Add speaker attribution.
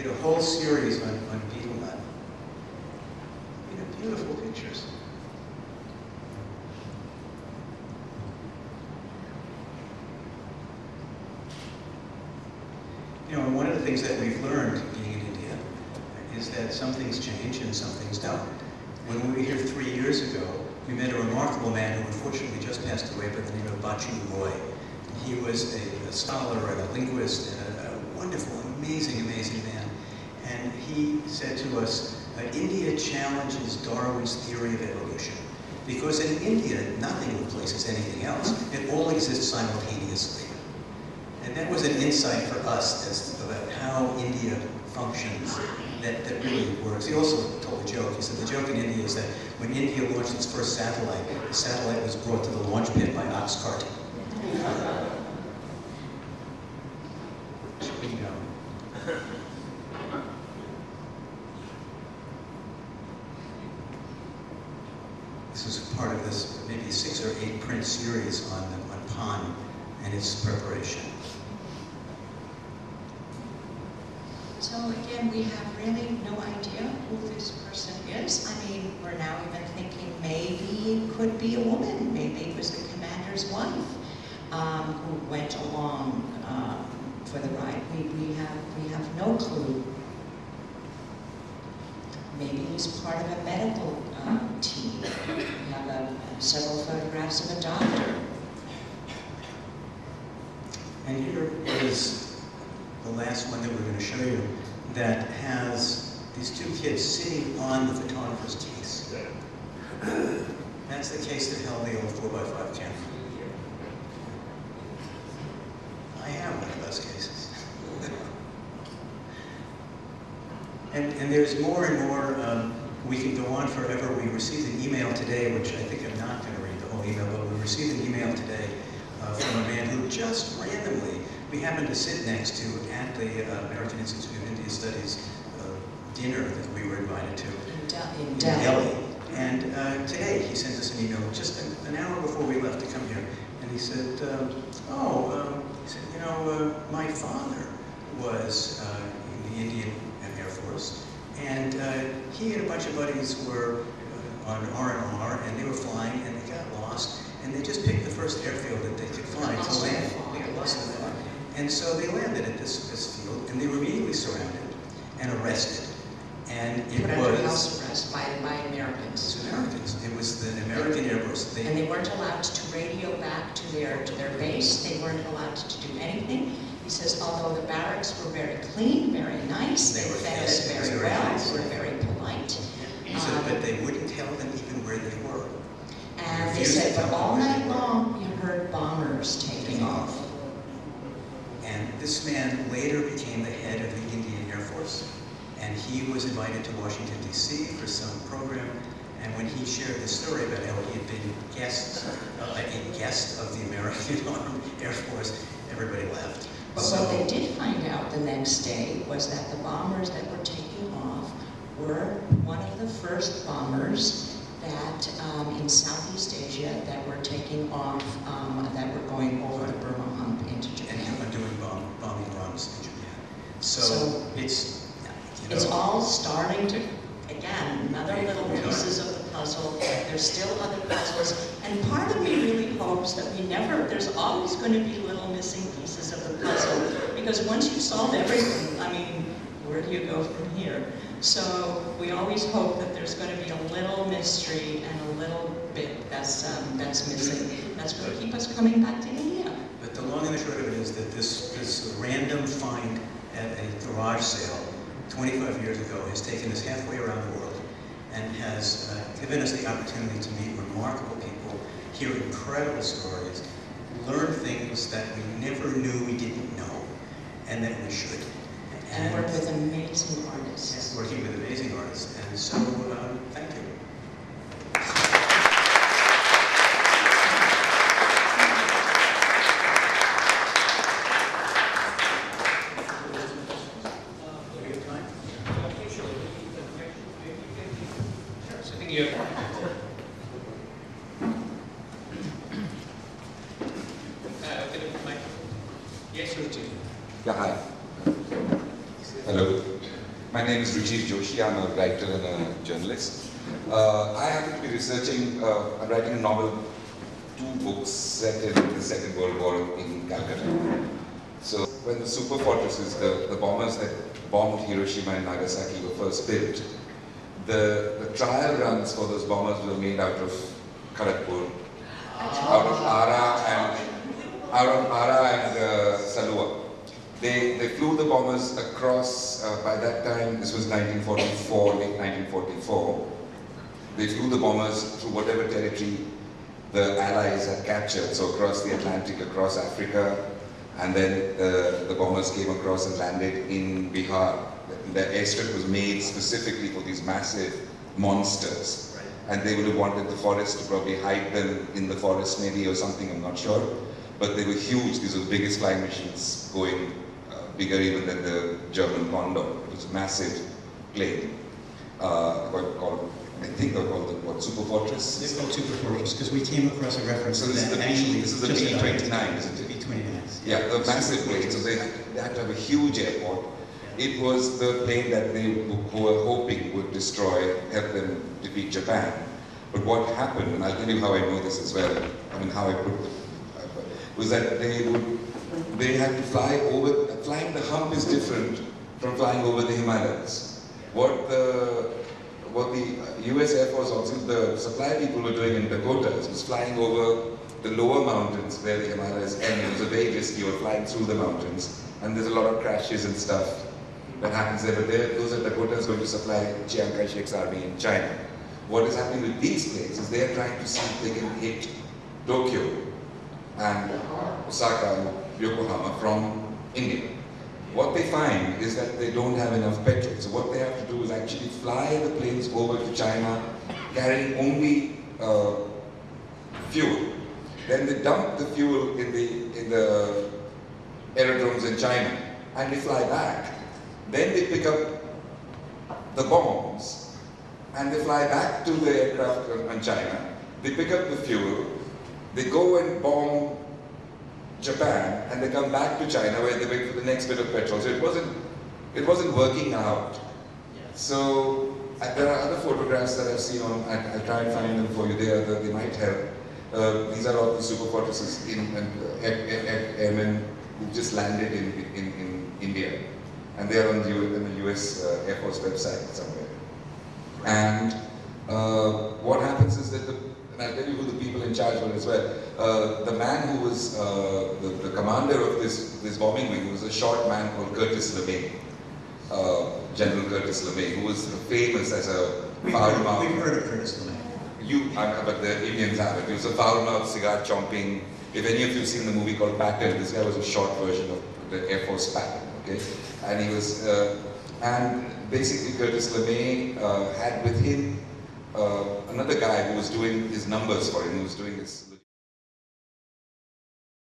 Speaker 1: did a whole series on beetle nut. Beautiful pictures. One of the things that we've learned being in India is that some things change and some things don't. When we were here 3 years ago, we met a remarkable man who unfortunately just passed away by the name of Bachu Roy. He was a scholar and a linguist and a wonderful, amazing man. And he said to us, India challenges Darwin's theory of evolution. Because in India, nothing replaces anything else. It all exists simultaneously. And that was an insight for us about how India functions that really works. He also told a joke. He said the joke in India is that when India launched its first satellite, the satellite was brought to the launch pit by ox cart. This is part of this maybe 6 or 8 print series on Pan and its preparation.
Speaker 2: So again, we have really no idea who this person is. I mean, we're now even thinking maybe it could be a woman. Maybe it was the commander's wife who went along for the ride. We have no clue. Maybe he was part of a medical team. We have several photographs of a doctor.
Speaker 1: And here is the last one that we're going to show you that has these 2 kids sitting on the photographer's case. That's the case that held the old 4x5 camera. I have one of those cases. And there's more and more. We can go on forever. We received an email today, which I think I'm not going to read the whole email, but we received an email today from a man who just randomly, we happened to sit next to at the American Institute of India Studies dinner that we were invited to in Delhi. And today he sent us an email just an hour before we left to come here. And he said, my father was in the Indian Air Force, and he and a bunch of buddies were on R&R, and they were flying, and they got lost, and they just picked the first airfield that they could find to land. They got lost in the fog. And so they landed at this field, and they were immediately surrounded and arrested. And it was
Speaker 2: house arrest by Americans.
Speaker 1: It was Americans. It was the American Air Force.
Speaker 2: And they weren't allowed to radio back to their base. They weren't allowed to do anything. He says, although the barracks were very clean, very nice, they fed us very well,
Speaker 1: nice.
Speaker 2: Were very polite.
Speaker 1: He said, but they wouldn't tell them even where they were.
Speaker 2: And they said, but all night long, we heard bombers taking off.
Speaker 1: And this man later became the head of the Indian Air Force. And he was invited to Washington, D.C. for some program. And when he shared the story about how he had been a guest of the American Armed Air Force, everybody laughed.
Speaker 2: But what they did find out the next day was that the bombers that were taking off were one of the first bombers that in Southeast Asia that were taking off, that were going over the Burma Hump into Japan.
Speaker 1: And doing bombing runs in Japan. So it's
Speaker 2: all starting to, again, another little pieces of the puzzle. There's still other puzzles. And part of me really hopes that there's always going to be little missing pieces of the puzzle. Because once you solve everything, I mean, where do you go from here? So we always hope that there's going to be a little mystery and a little bit that's missing. That's going to keep us coming back to India.
Speaker 1: But the long and the short of it is that this random find at a garage sale 25 years ago has taken us halfway around the world and has given us the opportunity to meet remarkable people, hear incredible stories, learn things that we never knew we didn't know, and that we should.
Speaker 2: And work with amazing artists.
Speaker 1: Yes, working with amazing artists. And so, thank you. Do we have time? Sure. So I think you have... Yes, Ruchi.
Speaker 3: Yeah, hi. Hello. My name is Rajiv Joshi. I'm a writer and a journalist. I happen to be researching, I'm writing a novel, 2 books set in the Second World War in Calcutta. So when the super fortresses, the bombers that bombed Hiroshima and Nagasaki were first built, the trial runs for those bombers were made out of Kharagpur, out of Ara and Salua. They flew the bombers across, by that time, this was 1944, late 1944. They flew the bombers through whatever territory the Allies had captured, so across the Atlantic, across Africa, and then the bombers came across and landed in Bihar. The airstrip was made specifically for these massive monsters, and they would have wanted the forest to probably hide them in the forest maybe or something, I'm not sure. But they were huge. These were the biggest flying machines, going bigger even than the German Condor. It was a massive plane. I think they're called the Super Fortress.
Speaker 1: They're called Super Fortress because we came across a reference
Speaker 3: so
Speaker 1: to
Speaker 3: this
Speaker 1: that.
Speaker 3: This is the B-29, isn't it?
Speaker 1: B-29.
Speaker 3: Yeah, the massive plane. So they had to have a huge airport. It was the plane that they were hoping would destroy, help them defeat Japan. But what happened, and I'll tell you how I know this as well, I mean how I put it, was that they had to fly over, flying the hump is different from flying over the Himalayas. What the US Air Force, also the supply people were doing in Dakotas, was flying over the lower mountains where the Himalayas end. It was a very risky, you were flying through the mountains, and there's a lot of crashes and stuff that happens there, but those are Dakotas going to supply Chiang Kai-shek's army in China. What is happening with these planes is they are trying to see if they can hit Tokyo and Osaka and Yokohama from India. What they find is that they don't have enough petrol. So what they have to do is actually fly the planes over to China, carrying only fuel. Then they dump the fuel in the aerodromes in China, and they fly back. Then they pick up the bombs, and they fly back to the aircraft in China. They pick up the fuel, they go and bomb Japan, and they come back to China where they wait for the next bit of petrol. So it wasn't working out. So there are other photographs that I've seen on. I'll try and find them for you. They might help. These are all the super fortresses airmen who just landed in India, and they are on the US Air Force website somewhere. And what happens is that and I'll tell you who the people in charge were as well. The man who was the commander of this bombing wing was a short man called Curtis LeMay, General Curtis LeMay, who was famous as a foul-mouthed.
Speaker 1: We've heard of Curtis LeMay.
Speaker 3: But the Indians have it. He was a foul-mouthed, cigar-chomping. If any of you have seen the movie called Patton, this guy was a short version of the Air Force Patton. Okay, and he was, and basically Curtis LeMay had with him another guy who was doing his numbers for him, who was doing his